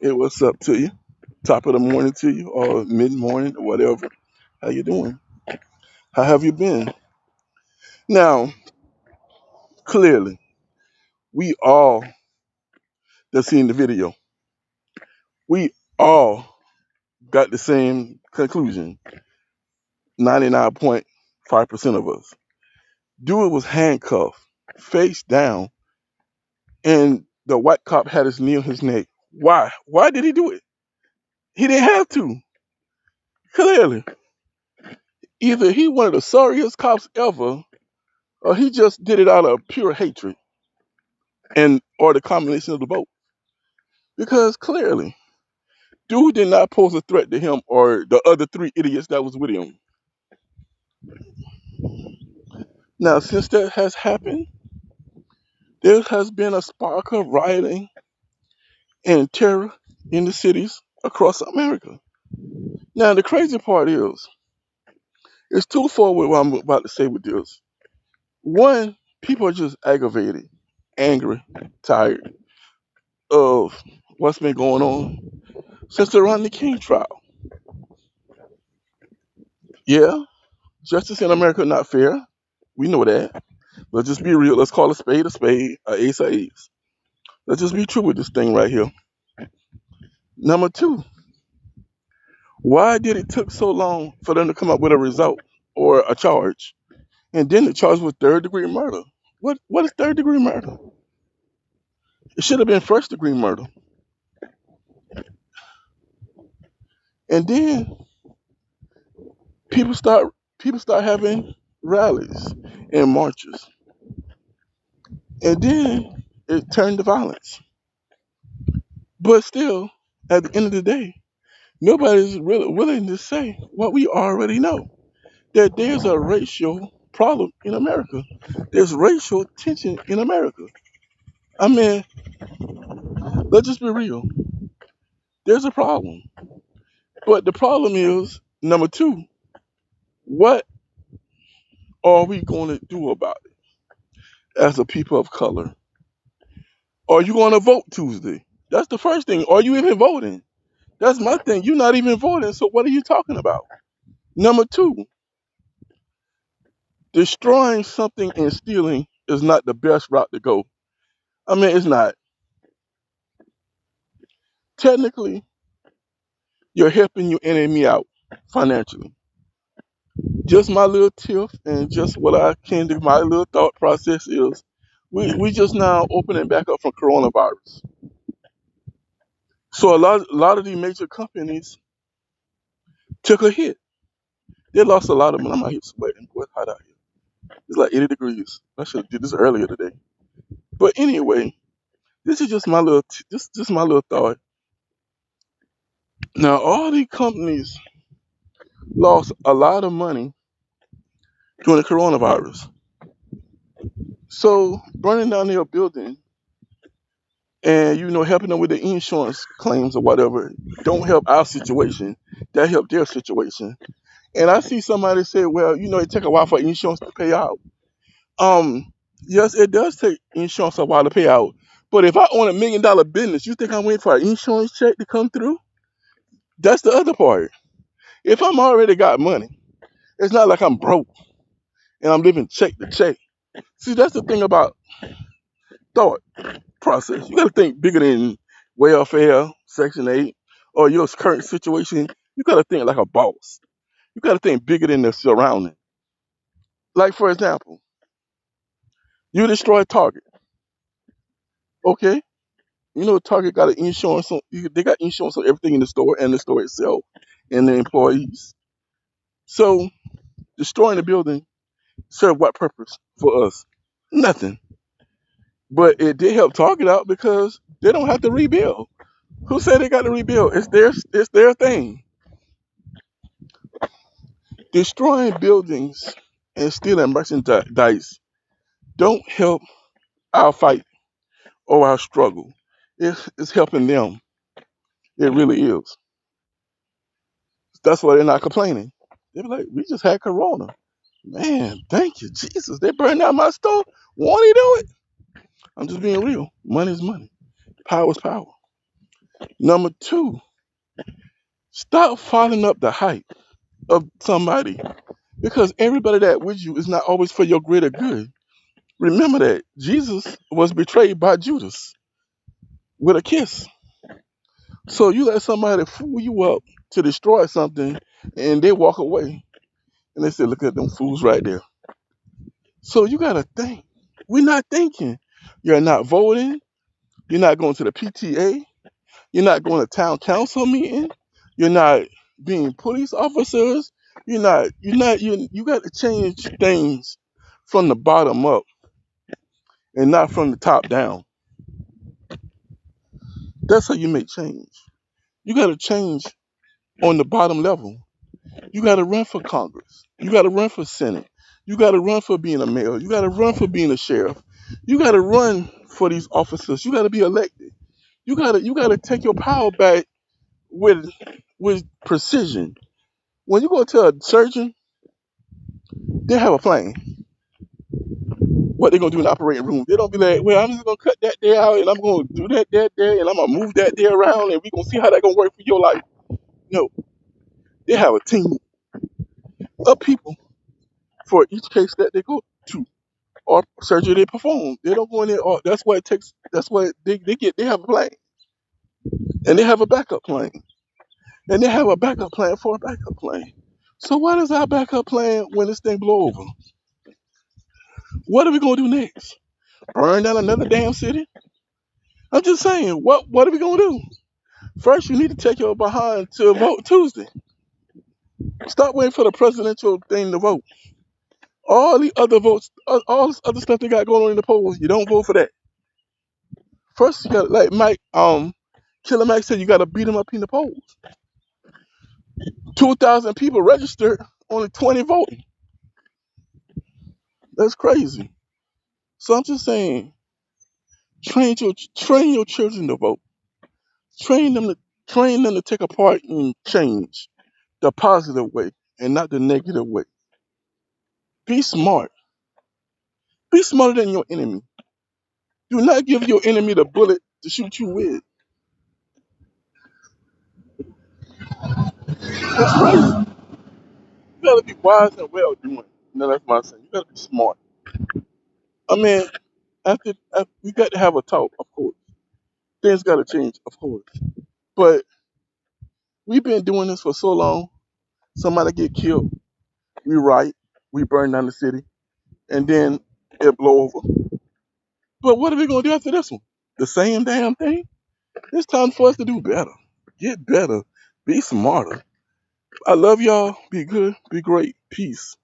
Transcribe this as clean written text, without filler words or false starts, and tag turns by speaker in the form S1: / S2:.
S1: Hey, what's up to you? Top of the morning to you, or mid morning, or whatever. How you doing? How have you been? Now, clearly, we all that seen the video, we all got the same conclusion. 99.5% of us. Dude was handcuffed, face down, and the white cop had his knee on his neck. Why? Why did he do it? He didn't have to. Clearly, either he one of the sorriest cops ever, or he just did it out of pure hatred, and or the combination of the both. Because clearly, dude did not pose a threat to him or the other three idiots that was with him. Now, since that has happened, there has been a spark of rioting and terror in the cities across America. Now, the crazy part is, it's twofold with what I'm about to say with this. One, people are just aggravated, angry, tired of what's been going on since the Rodney King trial. Yeah, justice in America not fair. We know that. Let's just be real. Let's call a spade, a ace a ace. Let's just be true with this thing right here. Number two, why did it took so long for them to come up with a result or a charge? And then the charge was third degree murder. What is third degree murder? It should have been first degree murder. And then people start people start having rallies and marches. And then it turned to violence. But still, at the end of the day, nobody's really willing to say what we already know, that there's a racial problem in America. There's racial tension in America. I mean, let's just be real. There's a problem. But the problem is, number two, what are we going to do about it as a people of color? Are you going to vote Tuesday? That's the first thing. Are you even voting? That's my thing. You're not even voting, so what are you talking about? Number two, destroying something and stealing is not the best route to go. I mean, it's not. Technically, you're helping your enemy out financially. Just my little tip and just what I can do, my little thought process is we just now opening back up from coronavirus. So a lot of these major companies took a hit. They lost a lot of money. I'm out here sweating. Boy, it's hot out here. It's like 80 degrees. I should have did this earlier today. But anyway, this is just my little just my little thought. Now all these companies lost a lot of money during the coronavirus. So burning down their building and helping them with the insurance claims or whatever don't help our situation. That help their situation. And I see somebody say, well, it take a while for insurance to pay out. Yes, it does take insurance a while to pay out. But if I own $1 million business, you think I'm waiting for an insurance check to come through? That's the other part. If I'm already got money, it's not like I'm broke and I'm living check to check. See, that's the thing about thought process. You got to think bigger than welfare, Section 8, or your current situation. You got to think like a boss. You got to think bigger than the surrounding. Like, for example, you destroy Target, okay? Target got an insurance they got insurance on everything in the store and the store itself and the employees. So, destroying the building served what purpose for us? Nothing. But it did help Target out because they don't have to rebuild. Who said they got to rebuild? It's their thing. Destroying buildings and stealing merchandise don't help our fight or our struggle. It's helping them. It really is. That's why they're not complaining. They're like, we just had Corona. Man, thank you, Jesus. They burned out my store. Won't he do it? I'm just being real. Money is money. Power is power. Number two, stop following up the hype of somebody because everybody that with you is not always for your greater good. Remember that Jesus was betrayed by Judas with a kiss. So you let somebody fool you up to destroy something and they walk away and they say, look at them fools right there. So you gotta think. We're not thinking. You're not voting, you're not going to the PTA, you're not going to town council meeting, you're not being police officers, you got to change things from the bottom up and not from the top down. That's how you make change. You got to change on the bottom level. You got to run for Congress. You got to run for Senate. You got to run for being a mayor. You got to run for being a sheriff. You got to run for these officers. You got to be elected. You got to take your power back with with precision. When you go to a surgeon, they have a plan. What they're gonna do in the operating room. They don't be like, well, I'm just gonna cut that there out and I'm gonna do that there and I'm gonna move that there around and we're gonna see how that gonna work for your life. No, they have a team of people for each case that they go to or surgery they perform. They don't go in there. Or that's what it takes. That's what they get. They have a plan and they have a backup plan and they have a backup plan for a backup plan. So what is our backup plan when this thing blow over? What are we gonna do next? Burn down another damn city? I'm just saying. What are we gonna do? First, you need to take your behind to vote Tuesday. Stop waiting for the presidential thing to vote. All the other votes, all this other stuff they got going on in the polls, you don't vote for that. First, you got like Mike, Killer Mike said, you got to beat them up in the polls. 2,000 people registered, only 20 voting. That's crazy. So I'm just saying, train your children to vote. Train them to train them to take a part in change, the positive way and not the negative way. Be smart. Be smarter than your enemy. Do not give your enemy the bullet to shoot you with. That's crazy. You gotta be wise and well doing. No, that's my saying. You gotta be smart. I mean, after we got to have a talk, of course. Things gotta change, of course. But we've been doing this for so long. Somebody get killed, we riot, we burn down the city, and then it blow over. But what are we gonna do after this one? The same damn thing? It's time for us to do better. Get better. Be smarter. I love y'all. Be good. Be great. Peace.